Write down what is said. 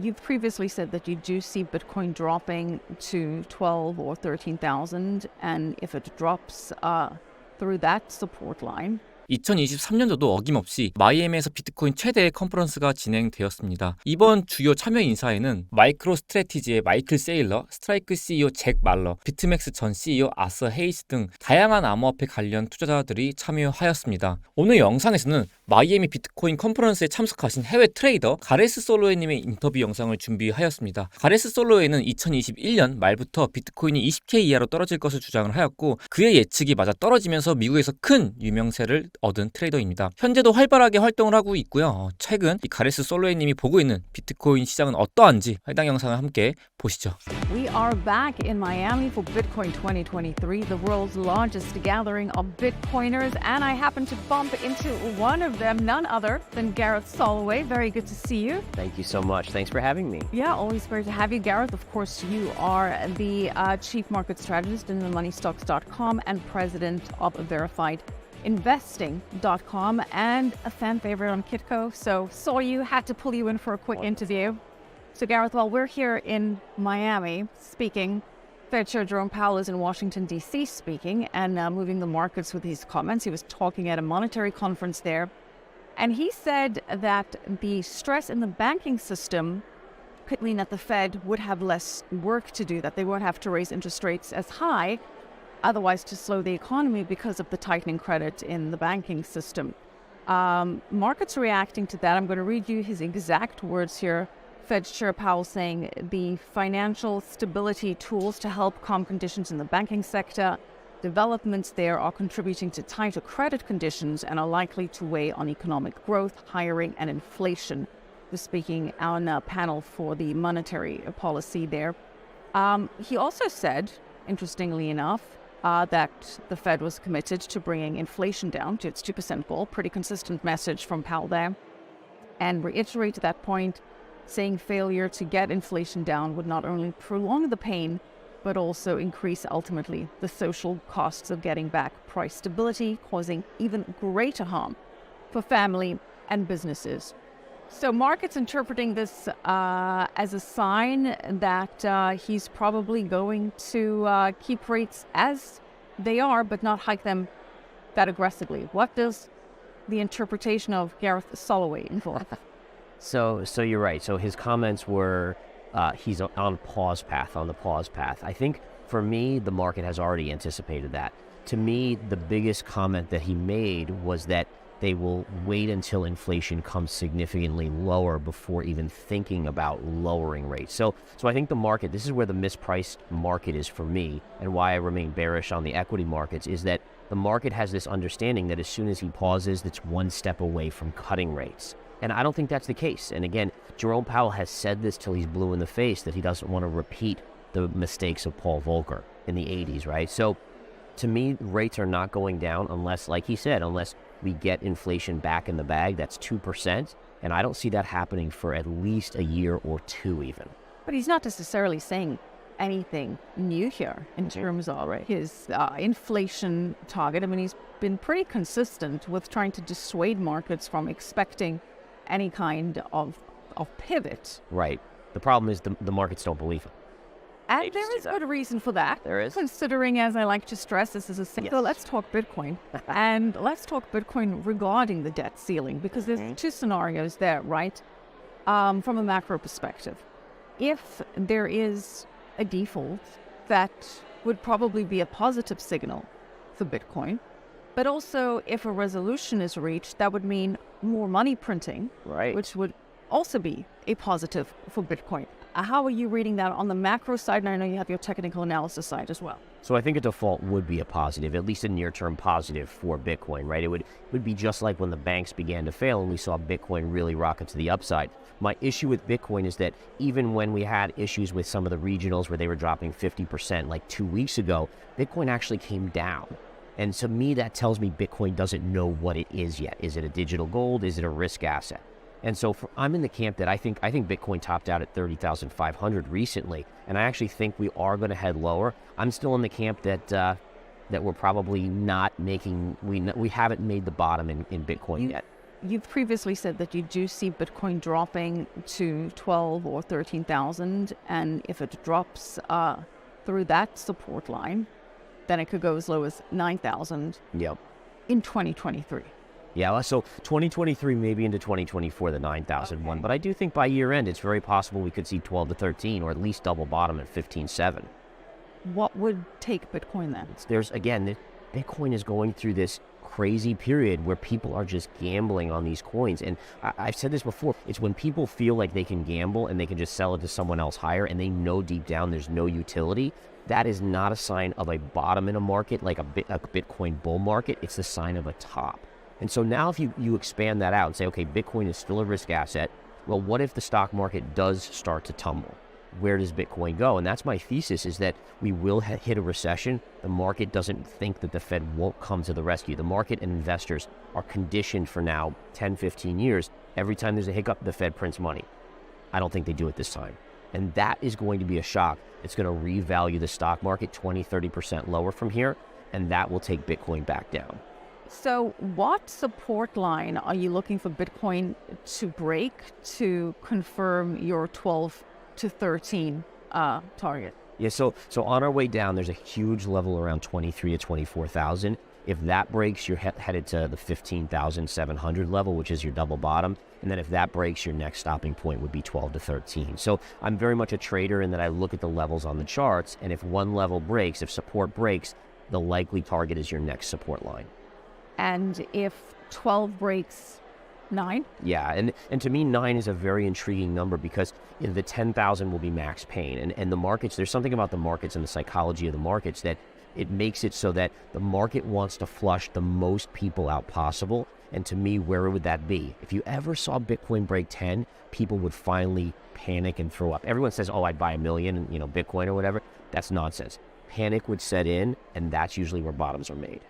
you've previously said that you do see Bitcoin dropping to 12 or 13,000, and if it drops through that support line. 2023년도도 어김없이 마이애미에서 비트코인 최대의 컨퍼런스가 진행되었습니다. 이번 주요 참여 인사에는 마이크로 스트래티지의 마이클 세일러, 스트라이크 CEO 잭 말러, 비트맥스 전 CEO 아서 헤이스 등 다양한 암호화폐 관련 투자자들이 참여하였습니다. 오늘 영상에서는 마이애미 비트코인 컨퍼런스에 참석하신 해외 트레이더 가레스 솔로웨님의 인터뷰 영상을 준비하였습니다. 가레스 솔로웨는 2021년 말부터 비트코인이 20K 이하로 떨어질 것을 주장을 하였고 그의 예측이 맞아 떨어지면서 미국에서 큰 유명세를 얻은 트레이더입니다. 현재도 활발하게 활동을 하고 있고요. 최근 이 가레스 솔로웨님이 보고 있는 비트코인 시장은 어떠한지 해당 영상을 함께 보시죠. We are back in Miami for Bitcoin 2023, the world's largest gathering of Bitcoiners, and I happen to bump into one of them, none other than Gareth Soloway. Very good to see you. Thank you so much. Thanks for having me. Yeah, always great to have you, Gareth. Of course, you are the chief market strategist in themoneystocks.com and president of VerifiedInvesting.com and a fan favorite on Kitco. So saw you, had to pull you in for a quick interview. So Gareth, while we're here in Miami speaking, Fed Chair Jerome Powell is in Washington, D.C. speaking and moving the markets with his comments. He was talking at a monetary conference there. And he said that the stress in the banking system could mean that the Fed would have less work to do, that they won't have to raise interest rates as high, otherwise to slow the economy because of the tightening credit in the banking system. Markets reacting to that. I'm going to read you his exact words here. Fed Chair Powell saying the financial stability tools to help calm conditions in the banking sector, developments there are contributing to tighter credit conditions and are likely to weigh on economic growth, hiring, and inflation. We're speaking on a panel for the monetary policy there. He also said, interestingly enough, that the Fed was committed to bringing inflation down to its 2% goal. Pretty consistent message from Powell there. And reiterated that point, saying failure to get inflation down would not only prolong the pain, but also increase ultimately the social costs of getting back price stability, causing even greater harm for family and businesses. So markets interpreting this as a sign that he's probably going to keep rates as they are, but not hike them that aggressively. What does the interpretation of Gareth Soloway involve? So you're right. So his comments were, he's on the pause path. I think for me, the market has already anticipated that. To me, the biggest comment that he made was that they will wait until inflation comes significantly lower before even thinking about lowering rates. So I think the market, this is where the mispriced market is for me, and why I remain bearish on the equity markets, is that the market has this understanding that as soon as he pauses, that's one step away from cutting rates. And I don't think that's the case. And again, Jerome Powell has said this till he's blue in the face, that he doesn't want to repeat the mistakes of Paul Volcker in the 80s, right? So to me, rates are not going down unless, like he said, unless we get inflation back in the bag. That's 2%. And I don't see that happening for at least a year or two even. But he's not necessarily saying anything new here in terms of his inflation target. I mean, he's been pretty consistent with trying to dissuade markets from expecting any kind of pivot. Right. The problem is the markets don't believe it. And there is good reason for that. There is. Considering, as I like to stress, this is a single. So let's talk Bitcoin. And let's talk Bitcoin regarding the debt ceiling, because there's two scenarios there, right? From a macro perspective. If there is a default, that would probably be a positive signal for Bitcoin. But also, if a resolution is reached, that would mean more money printing, right, which would also be a positive for Bitcoin. How are you reading that on the macro side? And I know you have your technical analysis side as well. So I think a default would be a positive, at least a near-term positive for Bitcoin, right? It would be just like when the banks began to fail and we saw Bitcoin really rocket to the upside. My issue with Bitcoin is that even when we had issues with some of the regionals where they were dropping 50% like 2 weeks ago, Bitcoin actually came down. And to me, that tells me Bitcoin doesn't know what it is yet. Is it a digital gold? Is it a risk asset? And so I'm in the camp that I think Bitcoin topped out at 30,500 recently, and I actually think we are going to head lower. I'm still in the camp that we're probably not making, we haven't made the bottom in Bitcoin yet. you've previously said that you do see Bitcoin dropping to 12 or 13,000, and if it drops through that support line, then it could go as low as 9,000 Yep. in 2023. Yeah, so 2023, maybe into 2024, the 9,000 one. But I do think by year end, it's very possible we could see 12 to 13, or at least double bottom at 15.7. What would take Bitcoin then? There's, again, Bitcoin is going through this crazy period where people are just gambling on these coins. And I've said this before, it's when people feel like they can gamble and they can just sell it to someone else higher, and they know deep down there's no utility. That is not a sign of a bottom in a market, like a Bitcoin bull market. It's the sign of a top. And so now if you expand that out and say, okay, Bitcoin is still a risk asset, well, what if the stock market does start to tumble? Where does Bitcoin go? And that's my thesis, is that we will hit a recession. The market doesn't think that the Fed won't come to the rescue. The market and investors are conditioned for now 10, 15 years. Every time there's a hiccup, the Fed prints money. I don't think they do it this time. And that is going to be a shock. It's going to revalue the stock market 20, 30% lower from here, and that will take Bitcoin back down. So what support line are you looking for Bitcoin to break to confirm your 12 to 13 target? Yeah, so on our way down, there's a huge level around 23 to 24,000. If that breaks, you're headed to the 15,700 level, which is your double bottom. And then if that breaks, your next stopping point would be 12 to 13. So I'm very much a trader in that I look at the levels on the charts, and if one level breaks, if support breaks, the likely target is your next support line. And if 12 breaks, 9? Yeah, and to me, 9 is a very intriguing number, because the 10,000 will be max pain. And the markets, there's something about the markets and the psychology of the markets that it makes it so that the market wants to flush the most people out possible. And to me, where would that be? If you ever saw Bitcoin break 10, people would finally panic and throw up. Everyone says, oh, I'd buy 1 million, Bitcoin or whatever. That's nonsense. Panic would set in, and that's usually where bottoms are made.